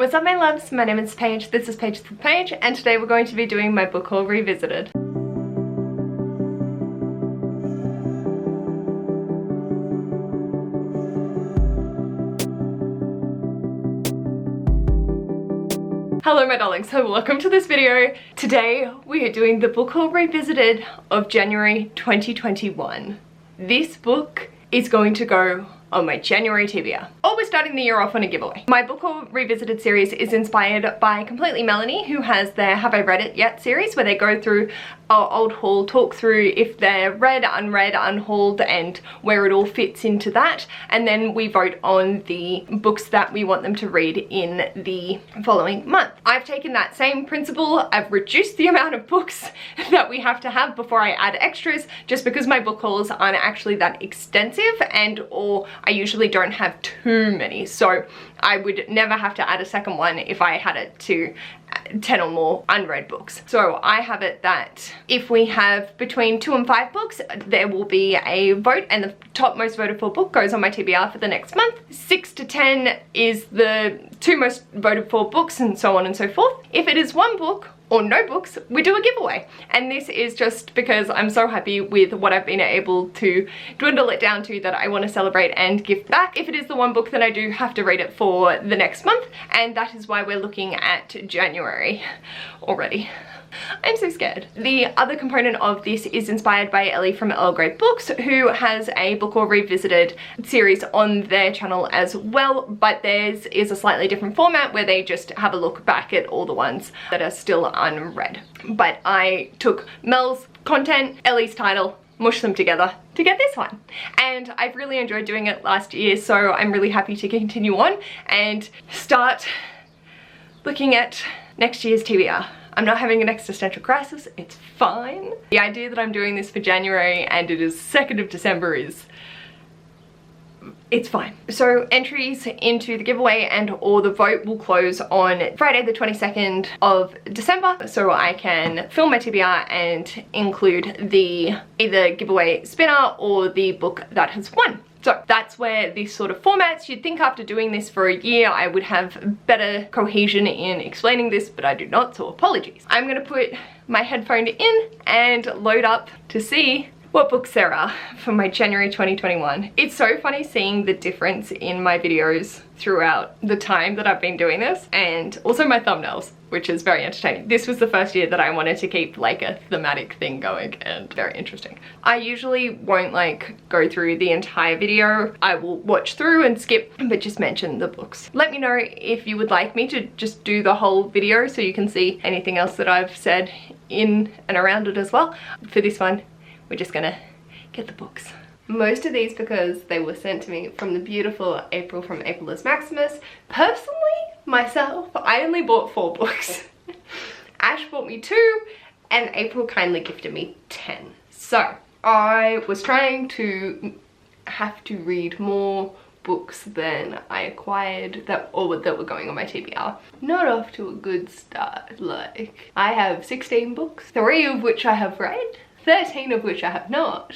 What's up my loves, my name is Paige, this is Paige the Page, and today we're going to be doing my book haul revisited. Hello my darlings, so welcome to this video. Today we are doing the book haul revisited of January 2021. This book is going to go on my January TBR. Or we're starting the year off on a giveaway. My book haul revisited series is inspired by Completely Melanie, who has their Have I Read It Yet series, where they go through our old haul, talk through if they're read, unread, unhauled, and where it all fits into that. And then we vote on the books that we want them to read in the following month. I've taken that same principle, I've reduced the amount of books that we have to have before I add extras, just because my book hauls aren't actually that extensive, and or I usually don't have too many. So I would never have to add a second one if I had it to 10 or more unread books. So I have it that if we have between 2 and 5 books, there will be a vote, and the top most voted for book goes on my TBR for the next month. 6 to 10 is the 2 most voted for books, and so on and so forth. If it is 1 book or no books, we do a giveaway. And this is just because I'm so happy with what I've been able to dwindle it down to, that I want to celebrate and give back. If it is the 1 book, then I do have to read it for the next month, and that is why we're looking at January already. I'm so scared. The other component of this is inspired by Ellie from Earl Grey Books, who has a book haul revisited series on their channel as well, but theirs is a slightly different format where they just have a look back at all the ones that are still unread. But I took Mel's content, Ellie's title, mushed them together to get this one, and I've really enjoyed doing it last year, so I'm really happy to continue on and start looking at next year's TBR. I'm not having an existential crisis, it's fine. The idea that I'm doing this for January and it is 2nd of December is, it's fine. So entries into the giveaway and or the vote will close on Friday the 22nd of December, so I can film my TBR and include the either giveaway spinner or the book that has won. So that's where this sort of formats. You'd think after doing this for a year I would have better cohesion in explaining this, but I do not, so apologies. I'm gonna put my headphone in and load up to see what books there are for my January 2021. It's so funny seeing the difference in my videos throughout the time that I've been doing this, and also my thumbnails, which is very entertaining. This was the first year that I wanted to keep like a thematic thing going, and very interesting. I usually won't like go through the entire video. I will watch through and skip, but just mention the books. Let me know if you would like me to just do the whole video so you can see anything else that I've said in and around it as well. For this one, we're just gonna get the books. Most of these because they were sent to me from the beautiful April from April is Maximus. Personally, myself, I only bought 4 books. Ash bought me 2 and April kindly gifted me 10. So I was trying to have to read more books than I acquired that were going on my TBR. Not off to a good start. Like, I have 16 books, 3 of which I have read, 13 of which I have not.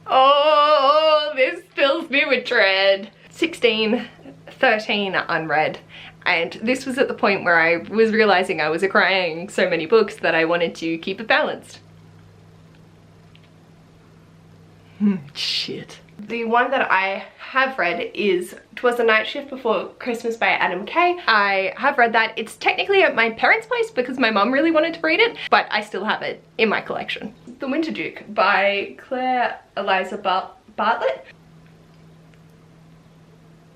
Oh, this fills me with dread. 16, 13 unread. And this was at the point where I was realizing I was acquiring so many books that I wanted to keep it balanced. Shit. The one that I have read is 'Twas the Night Shift Before Christmas by Adam Kay. I have read that. It's technically at my parents' place because my mum really wanted to read it, but I still have it in my collection. The Winter Duke by Claire Eliza Bartlett.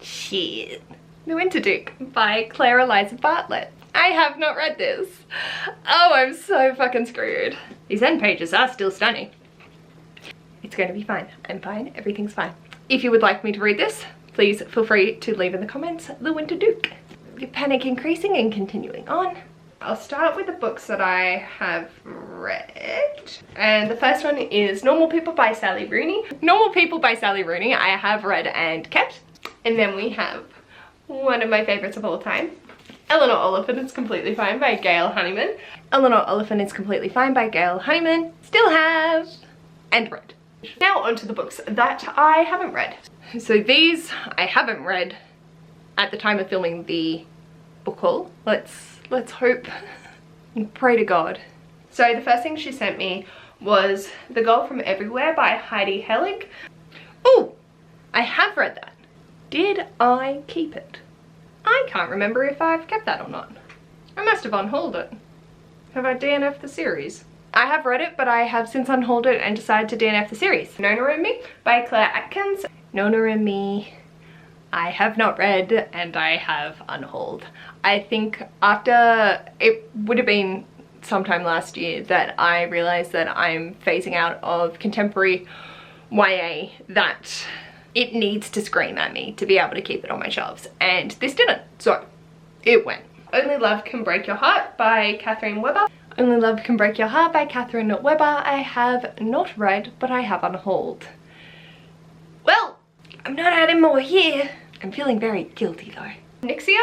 Shit. The Winter Duke by Claire Eliza Bartlett. I have not read this. Oh, I'm so fucking screwed. These end pages are still stunning. It's going to be fine. I'm fine. Everything's fine. If you would like me to read this, please feel free to leave in the comments The Winter Duke. Your panic increasing and continuing on. I'll start with the books that I have read. And the first one is Normal People by Sally Rooney. Normal People by Sally Rooney I have read and kept. And then we have one of my favorites of all time, Eleanor Oliphant is Completely Fine by Gail Honeyman. Eleanor Oliphant is Completely Fine by Gail Honeyman. Still have and read. Now onto the books that I haven't read. So these I haven't read at the time of filming the book haul. Let's hope and pray to God. So the first thing she sent me was The Girl from Everywhere by Heidi Helig. Oh, I have read that. Did I keep it? I can't remember if I've kept that or not. I must have unhauled it. Have I DNF'd the series? I have read it, but I have since unhauled it and decided to DNF the series. Nona and Me by Claire Atkins. Nona and Me, I have not read and I have unhauled. I think after, it would have been sometime last year that I realized that I'm phasing out of contemporary YA, that it needs to scream at me to be able to keep it on my shelves, and this didn't, so it went. Only Love Can Break Your Heart by Catherine Weber. Only Love Can Break Your Heart by Catherine Weber I have not read, but I have unhauled. Well, I'm not adding more here. I'm feeling very guilty though. Nixia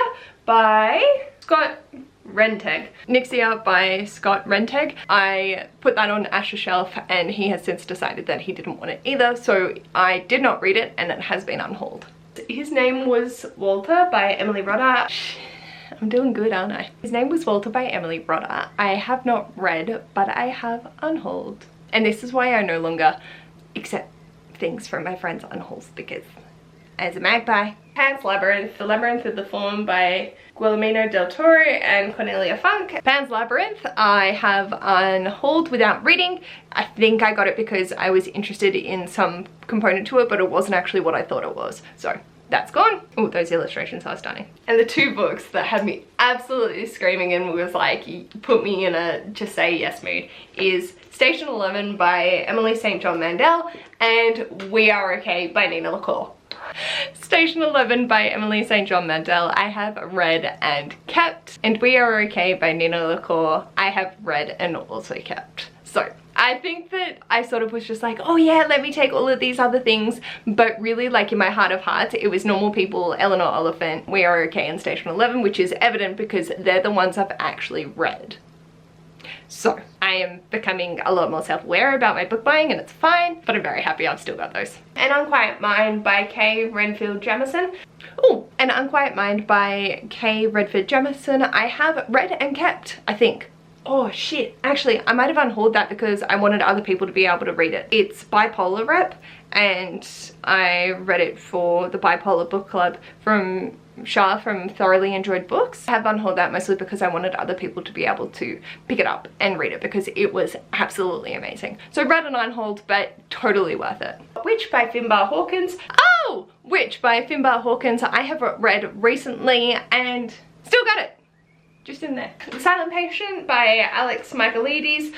by Scott Renteg. Nixia by Scott Renteg. I put that on Ash's shelf and he has since decided that he didn't want it either, so I did not read it and it has been unhauled. His Name Was Walter by Emily Rodda. I'm doing good, aren't I? His Name Was Walter by Emily Rodda. I have not read, but I have unhauled. And this is why I no longer accept things from my friends' unhauls, because as a magpie. Pan's Labyrinth, The Labyrinth of the Fawn by Guillermino del Toro and Cornelia Funk. Pan's Labyrinth I have unhauled without reading. I think I got it because I was interested in some component to it, but it wasn't actually what I thought it was. So that's gone. Oh, those illustrations are stunning. And the two books that had me absolutely screaming and was like, put me in a just say yes mood is Station 11 by Emily St. John Mandel and We Are Okay by Nina LaCour. Station 11 by Emily St. John Mandel I have read and kept, and We Are Okay by Nina LaCour I have read and also kept. So I think that I sort of was just like, oh yeah, let me take all of these other things, but really, like, in my heart of hearts it was Normal People, Eleanor Oliphant, We Are Okay and Station 11, which is evident because they're the ones I've actually read. So I am becoming a lot more self-aware about my book buying and it's fine, but I'm very happy I've still got those. An Unquiet Mind by Kay Renfield Jamison. Oh, An Unquiet Mind by Kay Redford Jamison I have read and kept, I think. Oh shit, actually I might have unhauled that because I wanted other people to be able to read it. It's Bipolar Rep and I read it for the Bipolar Book Club from Shah from Thoroughly Enjoyed Books. I have unhauled that mostly because I wanted other people to be able to pick it up and read it because it was absolutely amazing. So read and unhauled, but totally worth it. Witch by Finbar Hawkins. Oh! Witch by Finbar Hawkins I have read recently and still got it. Just in there. The Silent Patient by Alex Michaelides.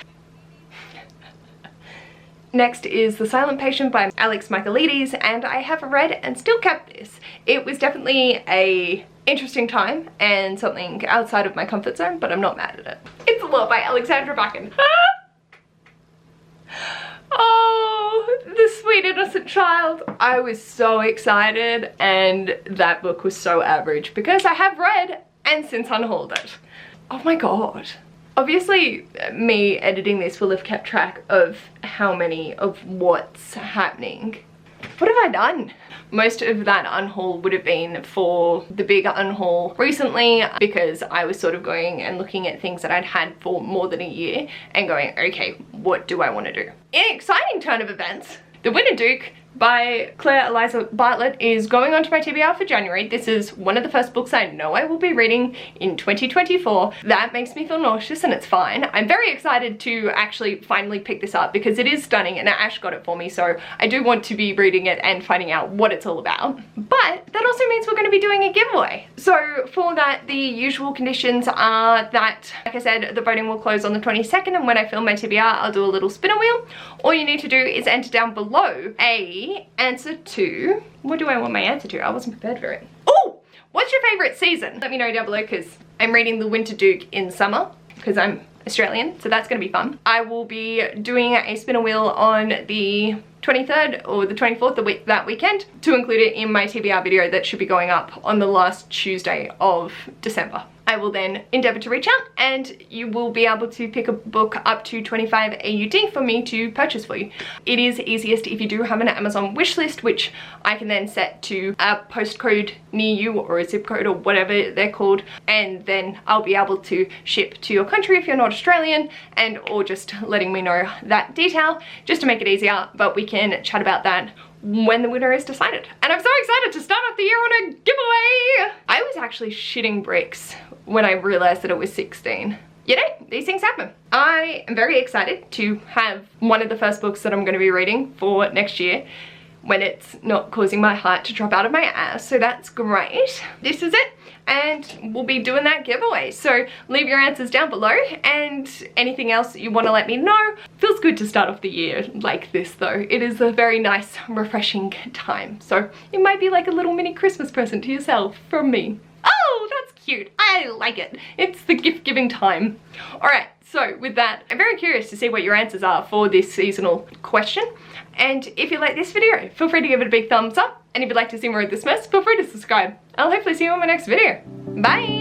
Next is The Silent Patient by Alex Michaelides and I have read and still kept this. It was definitely a interesting time and something outside of my comfort zone, but I'm not mad at it. It's a Lot by Alexandra Bakken. Oh, The Sweet Innocent Child. I was so excited and that book was so average because I have read and since unhauled it. Oh my god. Obviously, me editing this will have kept track of how many of what's happening. What have I done? Most of that unhaul would have been for the big unhaul recently because I was sort of going and looking at things that I'd had for more than a year and going, okay, what do I want to do? In an exciting turn of events, The Winter Duke by Claire Eliza Bartlett is going onto my TBR for January. This is one of the first books I know I will be reading in 2024. That makes me feel nauseous and it's fine. I'm very excited to actually finally pick this up because it is stunning and Ash got it for me, so I do want to be reading it and finding out what it's all about. But that also means we're going to be doing a giveaway. So for that, the usual conditions are that, like I said, the voting will close on the 22nd, and when I film my TBR, I'll do a little spinner wheel. All you need to do is enter down below a answer to, what do I want my answer to? I wasn't prepared for it. Oh, what's your favorite season? Let me know down below because I'm reading The Winter Duke in summer because I'm Australian, so that's gonna be fun. I will be doing a spinner wheel on the 23rd or the 24th that weekend to include it in my TBR video that should be going up on the last Tuesday of December. I will then endeavour to reach out and you will be able to pick a book up to 25 AUD for me to purchase for you. It is easiest if you do have an Amazon wish list, which I can then set to a postcode near you or a zip code or whatever they're called, and then I'll be able to ship to your country if you're not Australian, and or just letting me know that detail just to make it easier. But we can chat about that when the winner is decided. And I'm so excited to start off the year on a giveaway! I was actually shitting bricks when I realised that it was 16. You know, these things happen. I am very excited to have one of the first books that I'm going to be reading for next year when it's not causing my heart to drop out of my ass, so that's great. This is it, and we'll be doing that giveaway. So leave your answers down below, and anything else you want to let me know. Feels good to start off the year like this though. It is a very nice, refreshing time. So it might be like a little mini Christmas present to yourself from me. Oh, that's cute. I like it. It's the gift giving time. All right, so with that, I'm very curious to see what your answers are for this seasonal question. And if you like this video, feel free to give it a big thumbs up. And if you'd like to see more of this mess, feel free to subscribe. I'll hopefully see you in my next video. Bye!